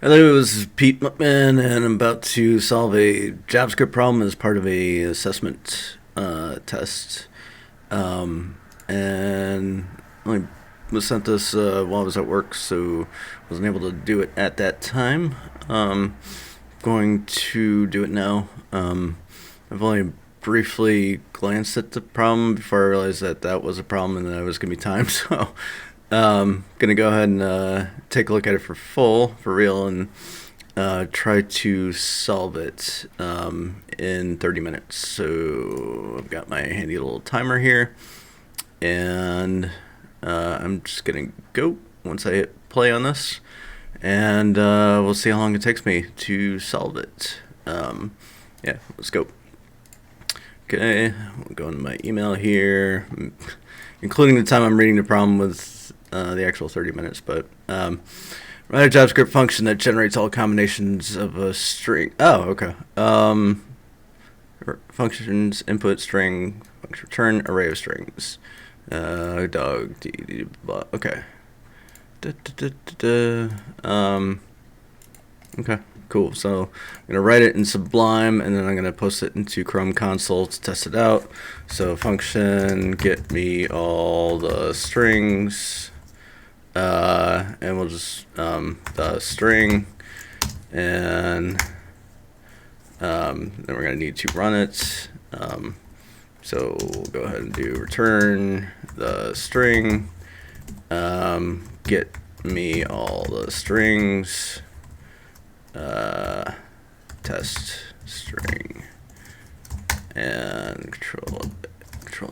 Hello, this is Pete McMahon, and I'm about to solve a JavaScript problem as part of a assessment test. And I was sent this while I was at work, so wasn't able to do it at that time. Going to do it now. I've only briefly glanced at the problem before I realized that that was a problem and that it was going to be time. So gonna go ahead and take a look at it for real, and try to solve it in 30 minutes. So I've got my handy little timer here, and I'm just gonna go once I hit play on this, and we'll see how long it takes me to solve it. Yeah, let's go. Okay, we'll go into my email here, including the time I'm reading the problem with the actual 30 minutes, but write a JavaScript function that generates all combinations of a string. Oh, okay. Functions, input string, function return, array of strings. Dog, blah. Okay. Okay, cool. So I'm going to write it in Sublime, and then I'm going to post it into Chrome console to test it out. So function, get me all the strings. And we'll just the string, and then we're going to need to run it. So we'll go ahead and do return the string, get me all the strings, test string, and control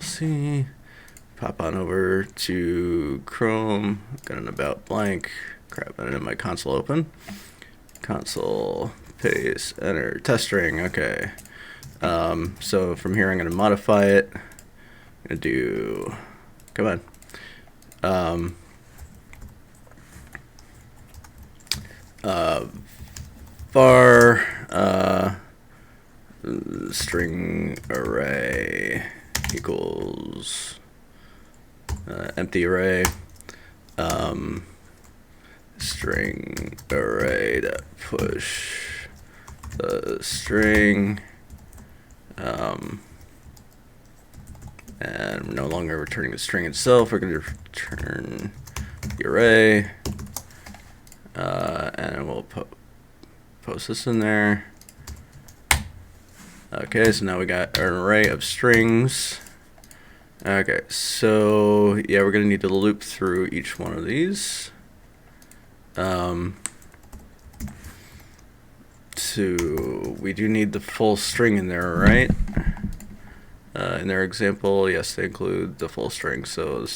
C. Pop on over to Chrome, got an about blank, crap, I didn't have my console open. Console, paste, enter, test string, okay. So from here I'm going to modify it. I'm going to do, come on. Var string array equals empty array, string array that push the string, and we're no longer returning the string itself. We're going to return the array, and we'll post this in there. Okay, so now we got an array of strings. Okay, so yeah, we're gonna need to loop through each one of these. So we do need the full string in there, right? In their example, yes, they include the full string. So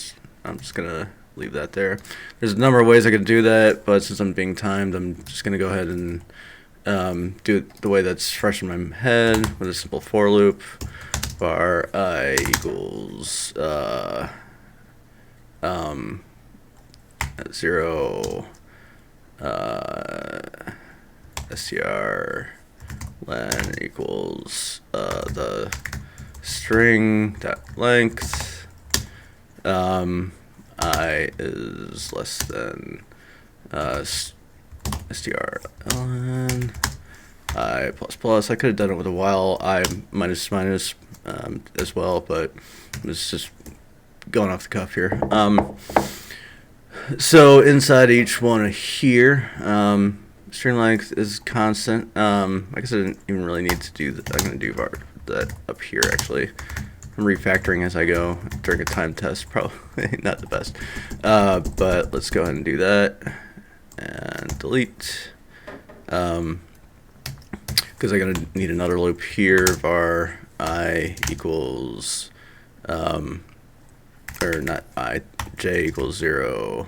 I'm just gonna leave that there. There's a number of ways I can do that, but since I'm being timed, I'm just gonna go ahead and do it the way that's fresh in my head with a simple for loop. Var I equals 0 str len equals the string dot length, I is less than str ln I plus plus. I could have done it with a while I minus minus as well, but it's just going off the cuff here. So inside each one here, string length is constant. I guess I didn't even really need to do that. I'm going to do that up here actually. I'm refactoring as I go during a time test, probably not the best. But let's go ahead and do that and delete. Because I'm going to need another loop here. Var I equals, or not I, j equals 0.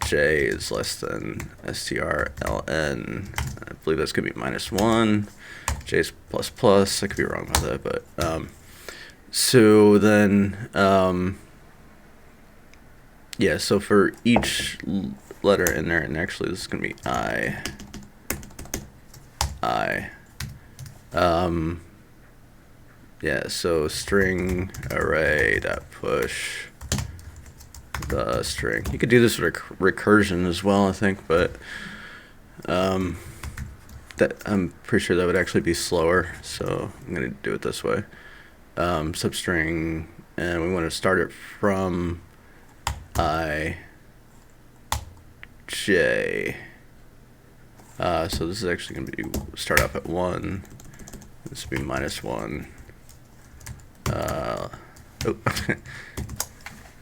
J is less than strln. I believe that's going to be -1. J is plus plus. I could be wrong about that, but so then yeah. So for each letter in there, and actually this is going to be I. Yeah, so string array dot push the string. You could do this with recursion as well, I think, but That I'm pretty sure that would actually be slower, so I'm gonna do it this way. Substring, and we want to start it from I J. So this is actually gonna be start off at 1. This will be -1. Oh,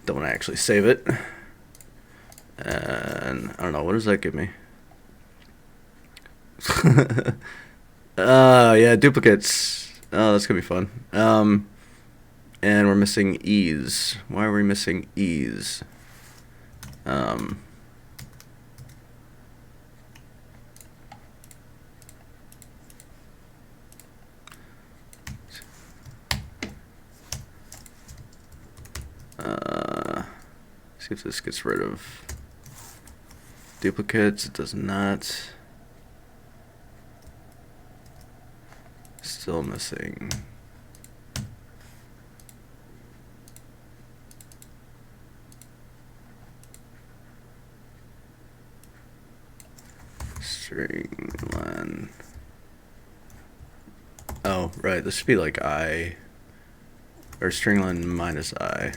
don't want to actually save it. And I don't know, what does that give me? Yeah, duplicates. Oh, that's gonna be fun. And we're missing ease. Why are we missing ease? See if this gets rid of duplicates. It does not. Still missing. String len. Oh, right. This should be like I. Or string len minus I.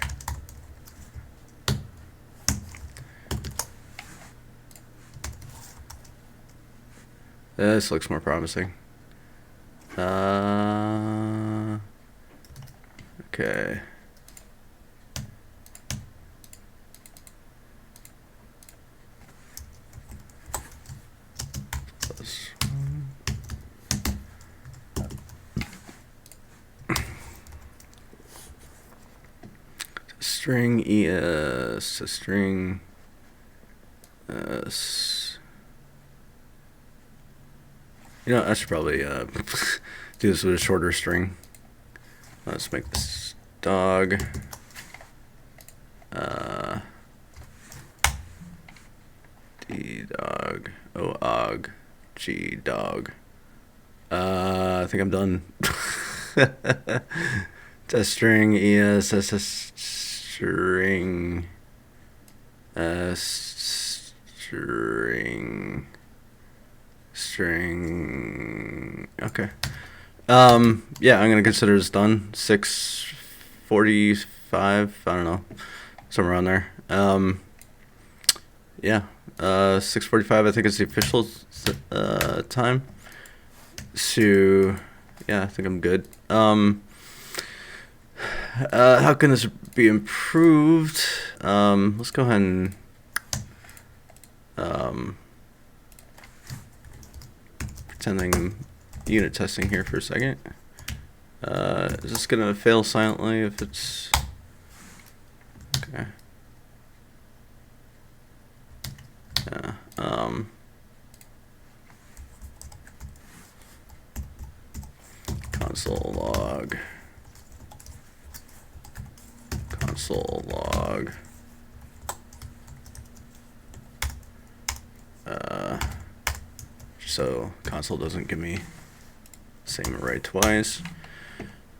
This looks more promising. Okay. String es, a string s. You know, I should probably do this with a shorter string. Let's make this dog. D dog. O og. G dog. I think I'm done. Test string es string string. Okay. Yeah, I'm gonna consider this done. 6:45. I don't know, somewhere around there. Yeah. 6:45. I think is the official time. So, yeah, I think I'm good. How can this be improved? Let's go ahead and pretending unit testing here for a second. Is this gonna fail silently if it's okay? Yeah. Console log. Console log. So console doesn't give me the same array twice.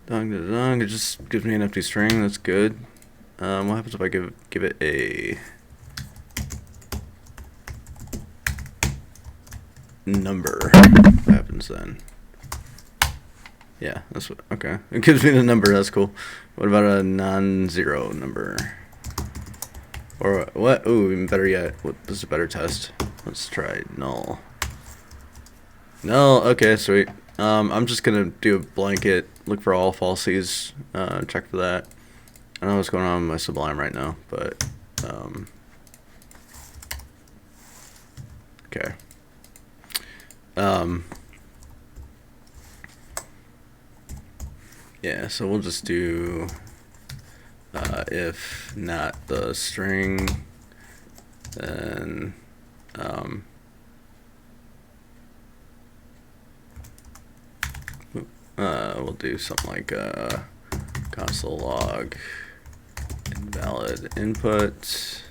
It just gives me an empty string. That's good. What happens if I give it a number? What happens then? Yeah, that's what. Okay, it gives me the number. That's cool. What about a non-zero number? Or what? Ooh, even better yet. What is a better test? Let's try null. Null. Okay, sweet. I'm just gonna do a blanket, look for all falsies, check for that. I don't know what's going on with my Sublime right now, but okay. Yeah, so we'll just do if not the string, then we'll do something like console log invalid input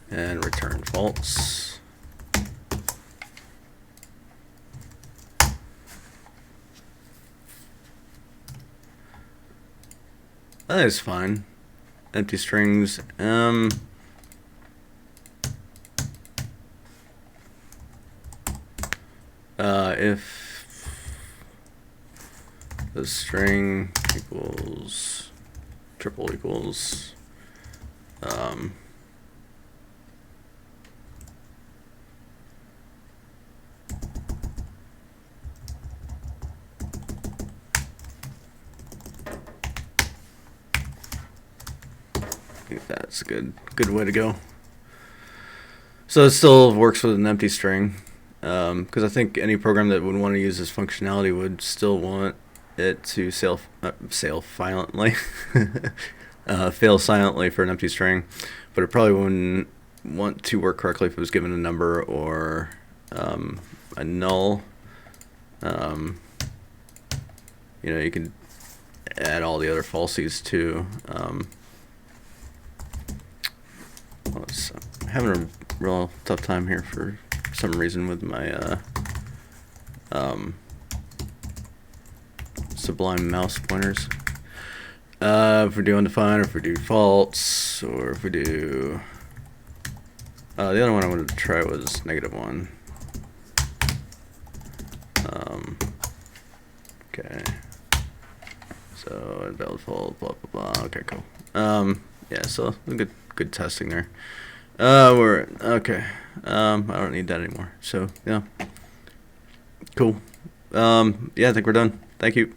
and return false. That is fine. Empty strings. If the string equals triple equals I think that's a good way to go. So it still works with an empty string, because I think any program that would want to use this functionality would still want it to fail silently, fail silently for an empty string, but it probably wouldn't want to work correctly if it was given a number or a null. You can add all the other falsies too. I'm having a real tough time here for some reason with my Sublime mouse pointers. If we do undefined, or if we do false, or if we do the other one I wanted to try was -1. Okay. So invalid fault, blah blah blah. Okay, cool. Yeah, so good testing there. We're okay. I don't need that anymore. So yeah, cool. Yeah, I think we're done. Thank you.